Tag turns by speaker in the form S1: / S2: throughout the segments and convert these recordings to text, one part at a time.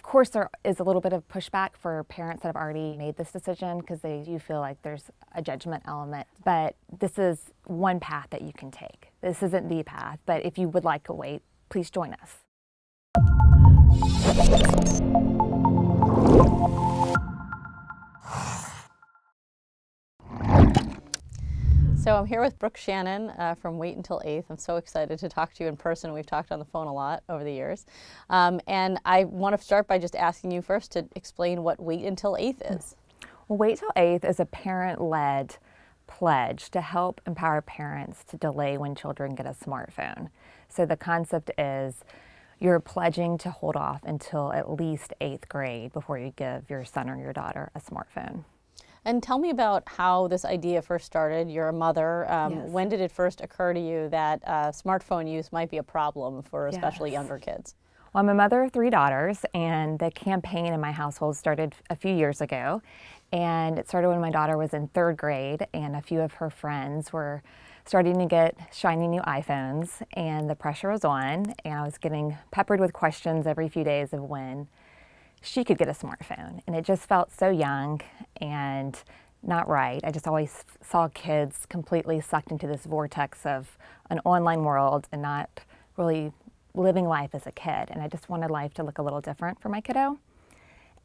S1: course, there is a little bit of pushback for parents that have already made this decision because they do feel like there's a judgment element. But this is one path that you can take. This isn't the path, but if you would like to wait, please join us.
S2: So I'm here with Brooke Shannon from Wait Until 8th. I'm so excited to talk to you in person. We've talked on the phone a lot over the years. And I want to start by just asking you first to explain what Wait Until 8th is.
S1: Well, Wait Till 8th is a parent-led pledge to help empower parents to delay when children get a smartphone. So the concept is you're pledging to hold off until at least 8th grade before you give your son or your daughter a smartphone.
S2: And tell me about how this idea first started. You're a mother.
S1: Yes.
S2: When did it first occur to you that smartphone use might be a problem for especially
S1: Yes.
S2: younger kids?
S1: Well, I'm a mother of 3 daughters, and the campaign in my household started a few years ago. And it started when my daughter was in 3rd grade, and a few of her friends were starting to get shiny new iPhones, and the pressure was on, and I was getting peppered with questions every few days of when she could get a smartphone. And it just felt so young and not right. I just always saw kids completely sucked into this vortex of an online world and not really living life as a kid. And I just wanted life to look a little different for my kiddo.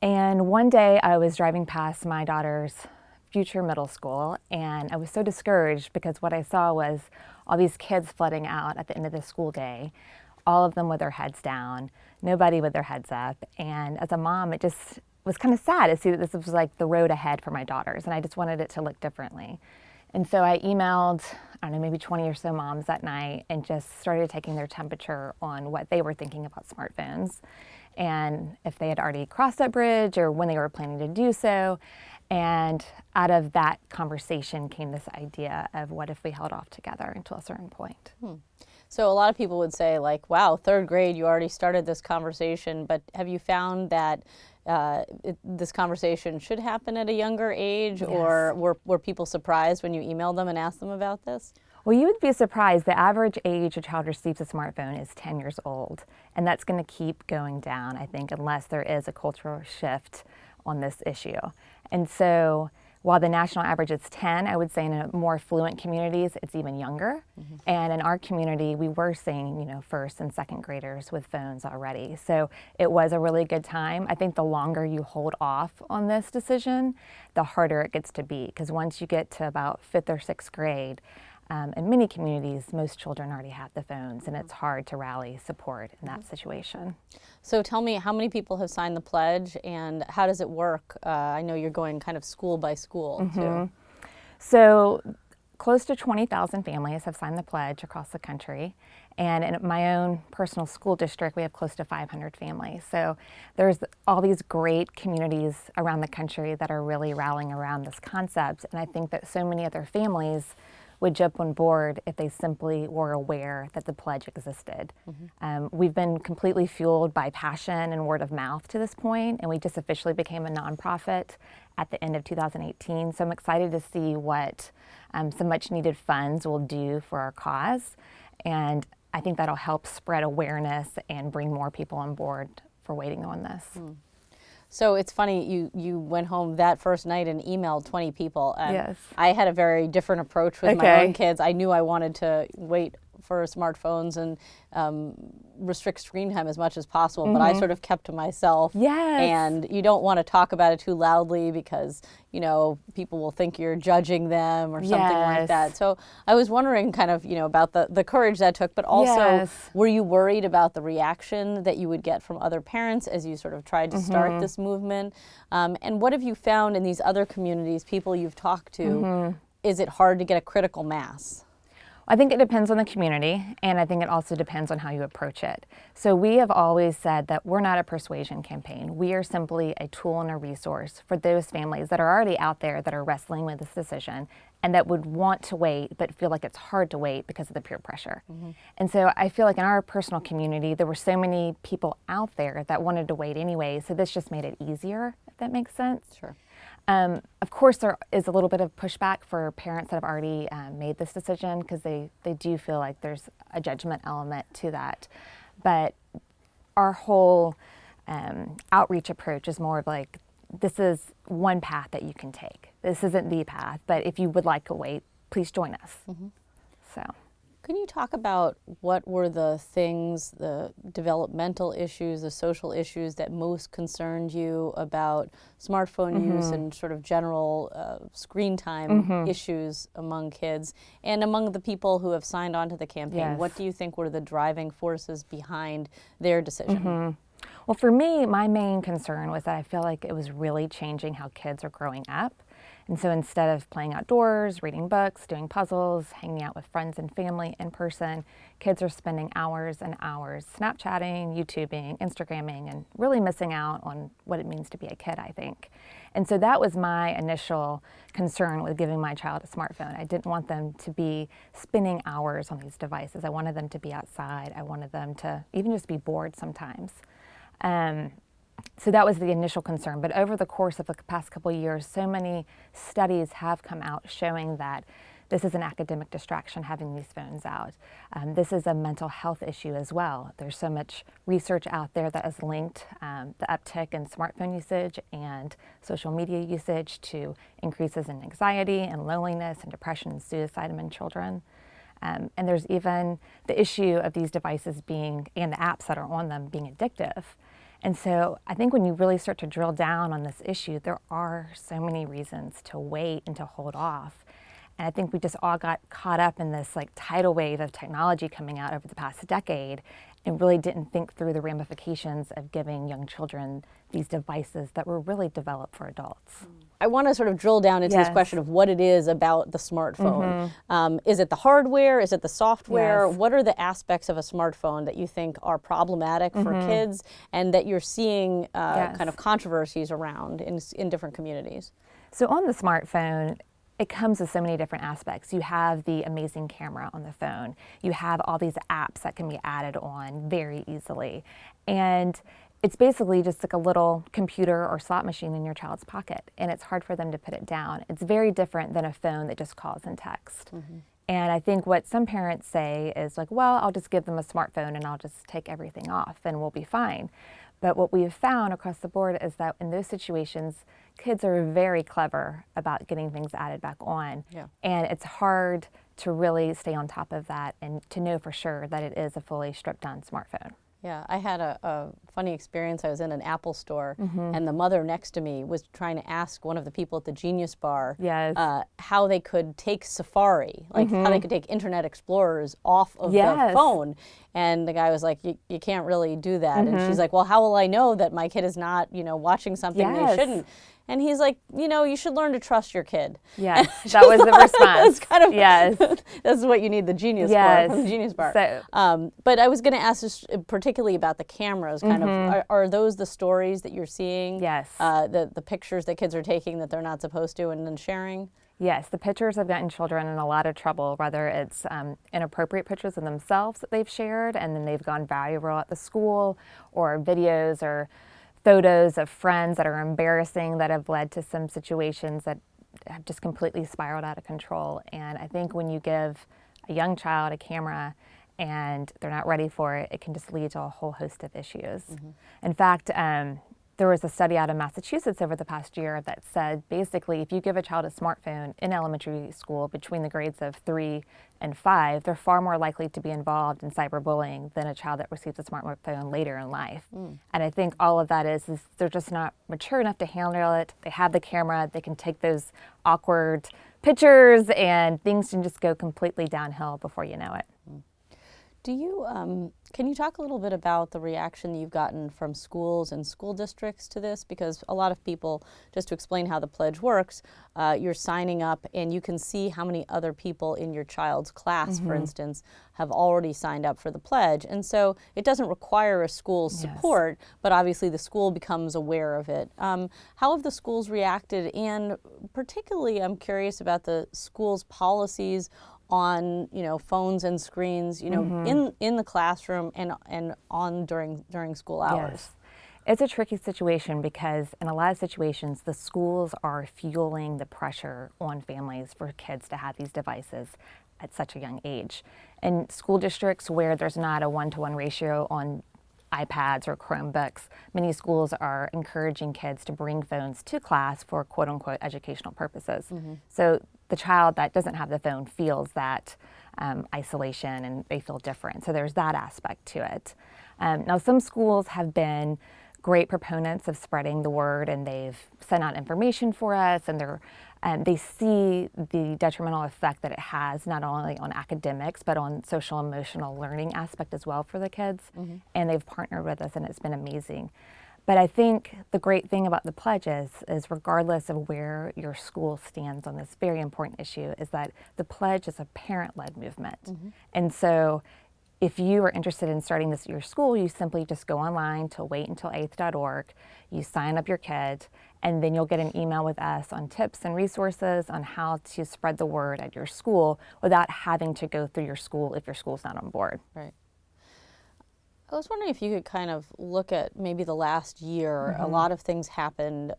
S1: And one day I was driving past my daughter's future middle school, and I was so discouraged because what I saw was all these kids flooding out at the end of the school day, all of them with their heads down, nobody with their heads up. And as a mom, it just was kind of sad to see that this was like the road ahead for my daughters, and I just wanted it to look differently. And so I emailed, I don't know, maybe 20 or so moms that night and just started taking their temperature on what they were thinking about smartphones and if they had already crossed that bridge or when they were planning to do so. And out of that conversation came this idea of what if we held off together until a certain point.
S2: So a lot of people would say, like, wow, 3rd grade, you already started this conversation, but have you found that this conversation should happen at a younger age?
S1: Yes.
S2: Or were people surprised when you emailed them and asked them about this?
S1: Well, you would be surprised. The average age a child receives a smartphone is 10 years old, and that's going to keep going down, I think, unless there is a cultural shift on this issue. And so while the national average is 10, I would say in more affluent communities, it's even younger. Mm-hmm. And in our community, we were seeing, 1st and 2nd graders with phones already. So it was a really good time. I think the longer you hold off on this decision, the harder it gets to be. Because once you get to about 5th or 6th grade, in many communities, most children already have the phones, and it's hard to rally support in that situation.
S2: So tell me, how many people have signed the pledge, and how does it work? I know you're going kind of school by school, too.
S1: So close to 20,000 families have signed the pledge across the country. And in my own personal school district, we have close to 500 families. So there's all these great communities around the country that are really rallying around this concept. And I think that so many other families would jump on board if they simply were aware that the pledge existed. We've been completely fueled by passion and word of mouth to this point, and we just officially became a nonprofit at the end of 2018. So I'm excited to see what some much needed funds will do for our cause, and I think that'll help spread awareness and bring more people on board for waiting on this.
S2: So it's funny, you went home that first night and emailed 20 people.
S1: Yes.
S2: I had a very different approach with my own kids. I knew I wanted to wait for smartphones and restrict screen time as much as possible, but I sort of kept to myself.
S1: Yes.
S2: And you don't want to talk about it too loudly because, people will think you're judging them or something like that. So I was wondering kind of, about the courage that took, but also were you worried about the reaction that you would get from other parents as you sort of tried to start this movement? And what have you found in these other communities, people you've talked to? Is it hard to get a critical mass?
S1: I think it depends on the community, and I think it also depends on how you approach it. So we have always said that we're not a persuasion campaign. We are simply a tool and a resource for those families that are already out there that are wrestling with this decision and that would want to wait but feel like it's hard to wait because of the peer pressure. And so I feel like in our personal community, there were so many people out there that wanted to wait anyway, so this just made it easier, if that makes sense.
S2: Sure.
S1: Of course, there is a little bit of pushback for parents that have already made this decision because they do feel like there's a judgment element to that. But our whole outreach approach is more of like, this is one path that you can take. This isn't the path, but if you would like to wait, please join us. So.
S2: Can you talk about what were the things, the developmental issues, the social issues that most concerned you about smartphone use and sort of general screen time issues among kids and among the people who have signed on to the campaign?
S1: Yes.
S2: What do you think were the driving forces behind their decision?
S1: Well, for me, my main concern was that I feel like it was really changing how kids are growing up. And so instead of playing outdoors, reading books, doing puzzles, hanging out with friends and family in person, kids are spending hours and hours Snapchatting, YouTubing, Instagramming, and really missing out on what it means to be a kid, I think. And so that was my initial concern with giving my child a smartphone. I didn't want them to be spending hours on these devices. I wanted them to be outside. I wanted them to even just be bored sometimes. So that was the initial concern. But over the course of the past couple of years, so many studies have come out showing that this is an academic distraction, having these phones out. This is a mental health issue as well. There's so much research out there that has linked the uptick in smartphone usage and social media usage to increases in anxiety and loneliness and depression and suicide among children. And there's even the issue of these devices being, and the apps that are on them, being addictive. And so I think when you really start to drill down on this issue, there are so many reasons to wait and to hold off. And I think we just all got caught up in this like tidal wave of technology coming out over the past decade and really didn't think through the ramifications of giving young children these devices that were really developed for adults.
S2: I want to sort of drill down into this question of what it is about the smartphone. Is it the hardware? Is it the software?
S1: Yes.
S2: What are the aspects of a smartphone that you think are problematic for kids and that you're seeing kind of controversies around in different communities?
S1: So on the smartphone, it comes with so many different aspects. You have the amazing camera on the phone. You have all these apps that can be added on very easily. And it's basically just like a little computer or slot machine in your child's pocket, and it's hard for them to put it down. It's very different than a phone that just calls and texts. And I think what some parents say is like, well, I'll just give them a smartphone and I'll just take everything off and we'll be fine. But what we have found across the board is that in those situations, kids are very clever about getting things added back on. And it's hard to really stay on top of that and to know for sure that it is a fully stripped down smartphone.
S2: Yeah, I had a funny experience. I was in an Apple store, and the mother next to me was trying to ask one of the people at the Genius Bar how they could take Safari, like how they could take Internet Explorers off of the phone. And the guy was like, you can't really do that. And she's like, well, how will I know that my kid is not, watching something they shouldn't? And he's like, you should learn to trust your kid.
S1: Yes, that was the response.
S2: That's kind of, that's what you need the Genius for, from the Genius Bar.
S1: So,
S2: but I was going to ask this particularly about the cameras, kind of, are those the stories that you're seeing?
S1: Yes.
S2: The pictures that kids are taking that they're not supposed to and then sharing?
S1: Yes, the pictures have gotten children in a lot of trouble, whether it's inappropriate pictures of themselves that they've shared and then they've gone viral at the school, or videos or photos of friends that are embarrassing that have led to some situations that have just completely spiraled out of control. And I think when you give a young child a camera and they're not ready for it, it can just lead to a whole host of issues. In fact, there was a study out of Massachusetts over the past year that said basically if you give a child a smartphone in elementary school between the grades of 3 and 5, they're far more likely to be involved in cyberbullying than a child that receives a smartphone later in life. And I think all of that is they're just not mature enough to handle it. They have the camera, they can take those awkward pictures and things can just go completely downhill before you know it.
S2: Do you, can you talk a little bit about the reaction you've gotten from schools and school districts to this? Because a lot of people, just to explain how the pledge works, you're signing up and you can see how many other people in your child's class, for instance, have already signed up for the pledge. And so it doesn't require a school's support, but obviously the school becomes aware of it. How have the schools reacted? And particularly, I'm curious about the school's policies on phones and screens in the classroom and on during school hours.
S1: It's a tricky situation because in a lot of situations the schools are fueling the pressure on families for kids to have these devices at such a young age. And school districts where there's not a 1-to-1 ratio on iPads or Chromebooks, many schools are encouraging kids to bring phones to class for quote unquote educational purposes. So the child that doesn't have the phone feels that isolation and they feel different. So there's that aspect to it. Now some schools have been great proponents of spreading the word, and they've sent out information for us, and they see the detrimental effect that it has not only on academics but on social emotional learning aspect as well for the kids. And they've partnered with us, and it's been amazing. But I think the great thing about the pledges is regardless of where your school stands on this very important issue, is that the pledge is a parent-led movement. And so if you are interested in starting this at your school, you simply just go online to waituntil8th.org, you sign up your kid, and then you'll get an email with us on tips and resources on how to spread the word at your school without having to go through your school if your school's not on board.
S2: Right. I was wondering if you could kind of look at maybe the last year. A lot of things happened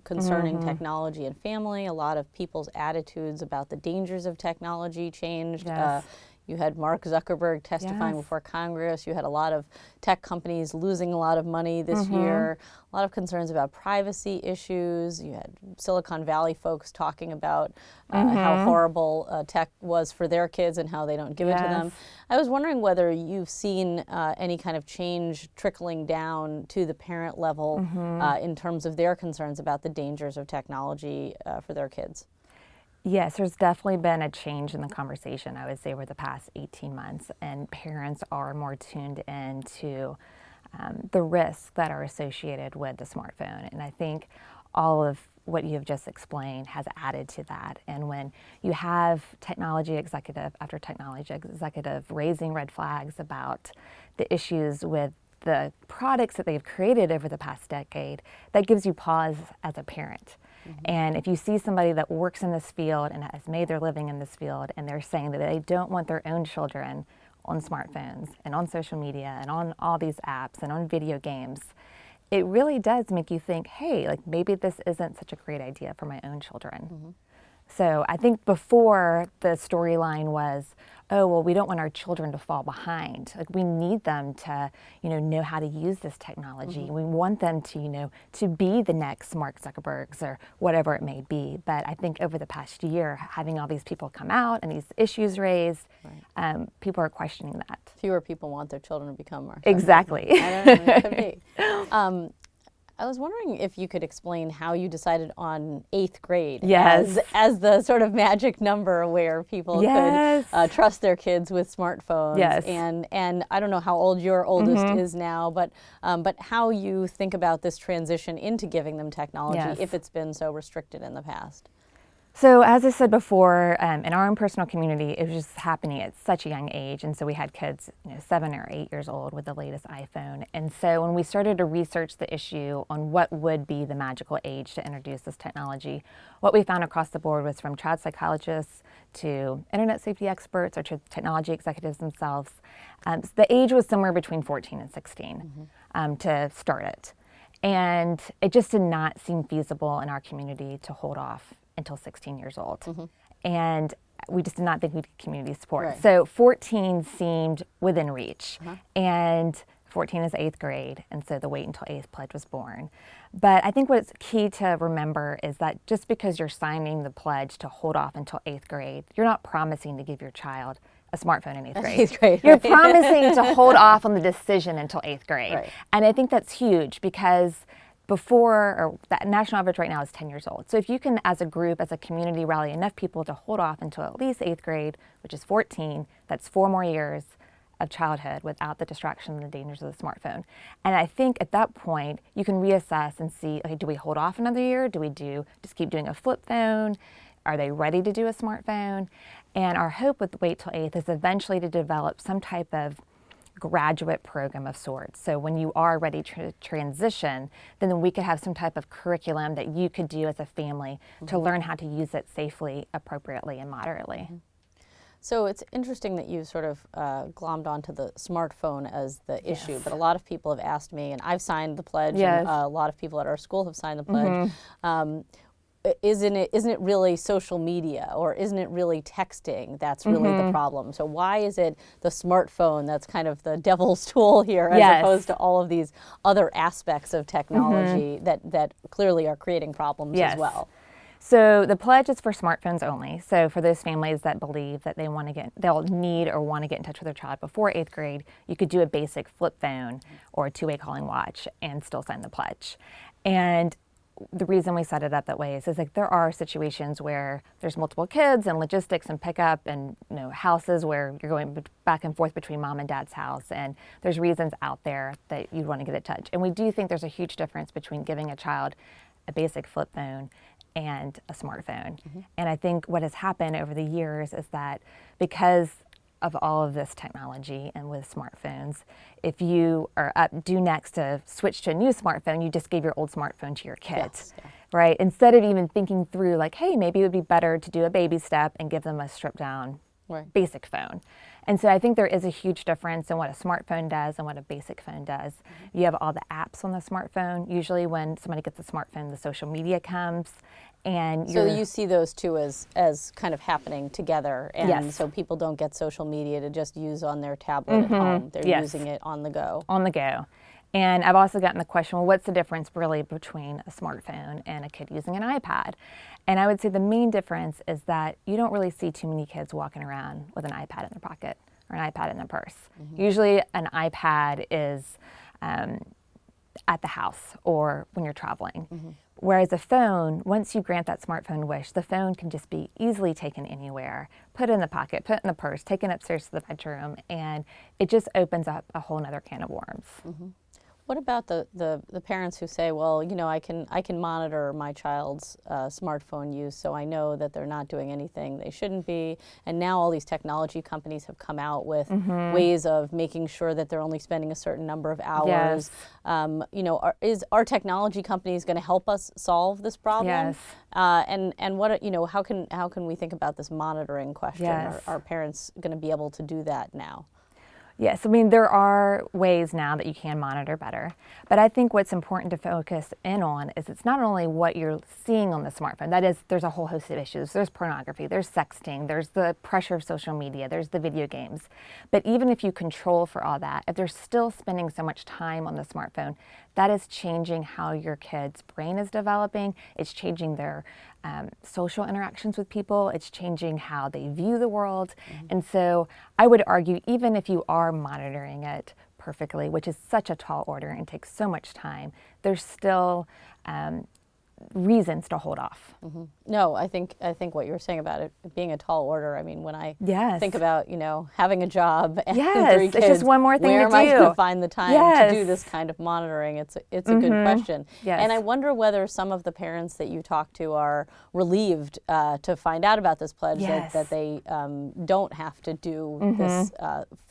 S2: concerning technology and family. A lot of people's attitudes about the dangers of technology changed.
S1: Yes.
S2: You had Mark Zuckerberg testifying before Congress. You had a lot of tech companies losing a lot of money this year. A lot of concerns about privacy issues. You had Silicon Valley folks talking about how horrible tech was for their kids and how they don't give it to them. I was wondering whether you've seen any kind of change trickling down to the parent level in terms of their concerns about the dangers of technology for their kids.
S1: Yes, there's definitely been a change in the conversation, I would say, over the past 18 months, and parents are more tuned in to the risks that are associated with the smartphone. And I think all of what you have just explained has added to that. And when you have technology executive after technology executive raising red flags about the issues with the products that they've created over the past decade, that gives you pause as a parent. And if you see somebody that works in this field and has made their living in this field, and they're saying that they don't want their own children on smartphones and on social media and on all these apps and on video games, it really does make you think, hey, like maybe this isn't such a great idea for my own children. So I think before the storyline was, oh, well, we don't want our children to fall behind. Like we need them to, know how to use this technology. We want them to, to be the next Mark Zuckerbergs or whatever it may be. But I think over the past year, having all these people come out and these issues raised, people are questioning that.
S2: Fewer people want their children to become Mark Zuckerberg.
S1: Exactly.
S2: I don't know, it could be. I was wondering if you could explain how you decided on 8th grade as the sort of magic number where people could trust their kids with smartphones. And I don't know how old your oldest is now, but how you think about this transition into giving them technology if it's been so restricted in the past.
S1: So as I said before, in our own personal community, it was just happening at such a young age. And so we had kids 7 or 8 years old with the latest iPhone. And so when we started to research the issue on what would be the magical age to introduce this technology, what we found across the board was from child psychologists to internet safety experts or to technology executives themselves. The age was somewhere between 14 and 16 to start it. And it just did not seem feasible in our community to hold off until 16 years old. And we just did not think we needed community support. So 14 seemed within reach. And 14 is 8th grade, and so the Wait Until 8th pledge was born. But I think what's key to remember is that just because you're signing the pledge to hold off until 8th grade, you're not promising to give your child a smartphone in 8th grade.
S2: 8th grade,
S1: You're promising to hold off on the decision until 8th grade. And I think that's huge because or the national average right now is 10 years old. So if you can, as a group, as a community, rally enough people to hold off until at least 8th grade, which is 14, that's 4 more years of childhood without the distraction and the dangers of the smartphone. And I think at that point, you can reassess and see, okay, do we hold off another year? Do we just keep doing a flip phone? Are they ready to do a smartphone? And our hope with Wait Till 8th is eventually to develop some type of graduate program of sorts. So when you are ready to transition, then we could have some type of curriculum that you could do as a family to learn how to use it safely, appropriately, and moderately.
S2: So it's interesting that you sort of glommed onto the smartphone as the issue, but a lot of people have asked me, and I've signed the pledge, and a lot of people at our school have signed the pledge. isn't it really social media, or isn't it really texting that's really the problem? So why is it the smartphone that's kind of the devil's tool here, as opposed to all of these other aspects of technology that clearly are creating problems as well?
S1: So the pledge is for smartphones only. So for those families that believe that they'll need or want to get in touch with their child before 8th grade, you could do a basic flip phone or a two-way calling watch and still sign the pledge. And the reason we set it up that way is like there are situations where there's multiple kids and logistics and pickup and houses where you're going back and forth between mom and dad's house, and there's reasons out there that you'd want to get in touch. And we do think there's a huge difference between giving a child a basic flip phone and a smartphone. And I think what has happened over the years is that because of all of this technology and with smartphones, if you are due next to switch to a new smartphone, you just gave your old smartphone to your kids, right? Instead of even thinking through like, hey, maybe it would be better to do a baby step and give them a stripped down basic phone. And so I think there is a huge difference in what a smartphone does and what a basic phone does. You have all the apps on the smartphone. Usually when somebody gets a smartphone, the social media comes. And
S2: so you see those two as kind of happening together, and so people don't get social media to just use on their tablet at home. They're using it on the go.
S1: On the go. And I've also gotten the question, well, what's the difference really between a smartphone and a kid using an iPad? And I would say the main difference is that you don't really see too many kids walking around with an iPad in their pocket or an iPad in their purse. Usually an iPad is at the house or when you're traveling. Whereas a phone, once you grant that smartphone wish, the phone can just be easily taken anywhere, put in the pocket, put in the purse, taken upstairs to the bedroom, and it just opens up a whole nother can of worms.
S2: What about the parents who say, well, I can monitor my child's smartphone use, so I know that they're not doing anything they shouldn't be, and now all these technology companies have come out with ways of making sure that they're only spending a certain number of hours. Are technology companies going to help us solve this problem? And what how can we think about this monitoring question? Are parents going to be able to do that now?
S1: Yes, I mean, there are ways now that you can monitor better, but I think what's important to focus in on is it's not only what you're seeing on the smartphone. That is, there's a whole host of issues. There's pornography, there's sexting, there's the pressure of social media, there's the video games. But even if you control for all that, if they're still spending so much time on the smartphone, that is changing how your kid's brain is developing. It's changing their social interactions with people. It's changing how they view the world. And so I would argue, even if you are monitoring it perfectly, which is such a tall order and takes so much time, there's still reasons to hold off.
S2: No, I think what you were saying about it being a tall order. I mean, when I think about having a job and 3 kids,
S1: it's just one more thing
S2: where
S1: to do.
S2: am I going to find the time to do this kind of monitoring? It's a good question. And I wonder whether some of the parents that you talk to are relieved to find out about this pledge, that they don't have to do this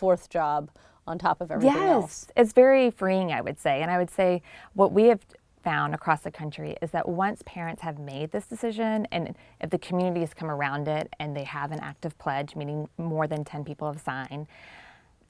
S2: 4th job on top of everything else.
S1: It's very freeing, I would say. And I would say what we have found across the country is that once parents have made this decision, and if the communities come around it and they have an active pledge, meaning more than 10 people have signed,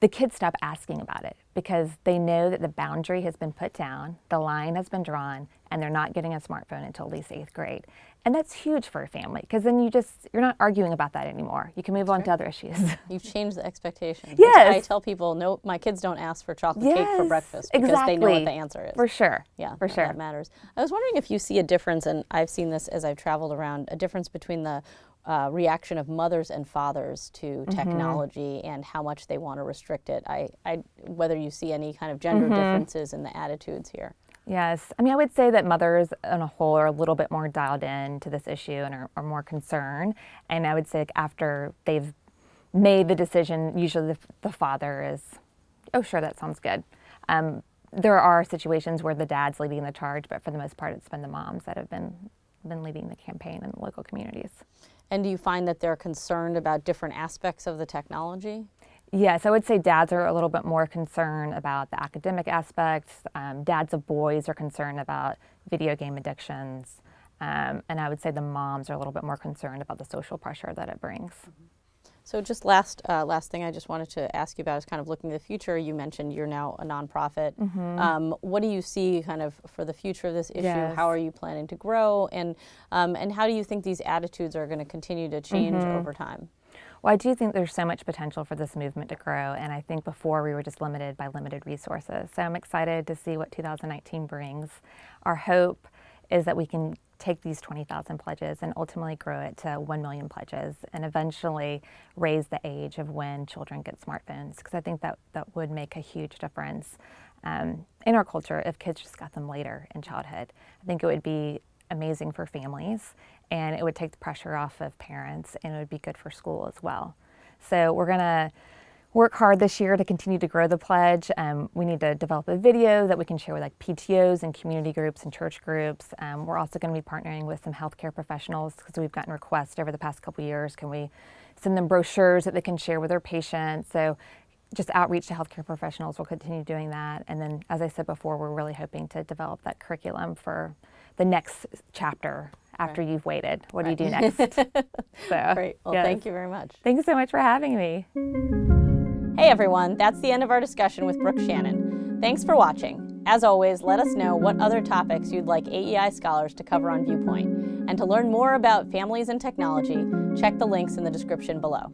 S1: the kids stop asking about it because they know that the boundary has been put down, the line has been drawn, and they're not getting a smartphone until at least 8th grade. And that's huge for a family because then you're not arguing about that anymore. You can move on to other issues.
S2: You've changed the expectation.
S1: Yes.
S2: I tell people, no, my kids don't ask for chocolate cake for breakfast because they know what the answer is.
S1: For sure.
S2: Yeah,
S1: for sure.
S2: That matters. I was wondering if you see a difference, and I've seen this as I've traveled around, a difference between the reaction of mothers and fathers to technology and how much they want to restrict it. Whether you see any kind of gender differences in the attitudes here.
S1: Yes. I mean, I would say that mothers on a whole are a little bit more dialed in to this issue and are more concerned. And I would say after they've made the decision, usually the father is, oh, sure, that sounds good. There are situations where the dad's leading the charge, but for the most part, it's been the moms that have been leading the campaign in the local communities.
S2: And do you find that they're concerned about different aspects of the technology?
S1: Yes, I would say dads are a little bit more concerned about the academic aspects. Dads of boys are concerned about video game addictions. And I would say the moms are a little bit more concerned about the social pressure that it brings.
S2: So just last thing I just wanted to ask you about is kind of looking to the future. You mentioned you're now a nonprofit. What do you see kind of for the future of this issue?
S1: Yes.
S2: How are you planning to grow? And how do you think these attitudes are going to continue to change over time?
S1: Well, I do think there's so much potential for this movement to grow, and I think before we were just limited by limited resources. So I'm excited to see what 2019 brings. Our hope is that we can take these 20,000 pledges and ultimately grow it to 1 million pledges and eventually raise the age of when children get smartphones, because I think that would make a huge difference in our culture if kids just got them later in childhood. I think it would be amazing for families, and it would take the pressure off of parents, and it would be good for school as well. So we're going to work hard this year to continue to grow the pledge. We need to develop a video that we can share with like PTOs and community groups and church groups. We're also going to be partnering with some healthcare professionals because we've gotten requests over the past couple years. Can we send them brochures that they can share with their patients? So just outreach to healthcare professionals, we'll continue doing that. And then, as I said before, we're really hoping to develop that curriculum for the next chapter after you've waited. What do you do next? So,
S2: great. Well, thank you very much.
S1: Thanks so much for having me.
S2: Hey everyone, that's the end of our discussion with Brooke Shannon. Thanks for watching. As always, let us know what other topics you'd like AEI scholars to cover on Viewpoint. And to learn more about families and technology, check the links in the description below.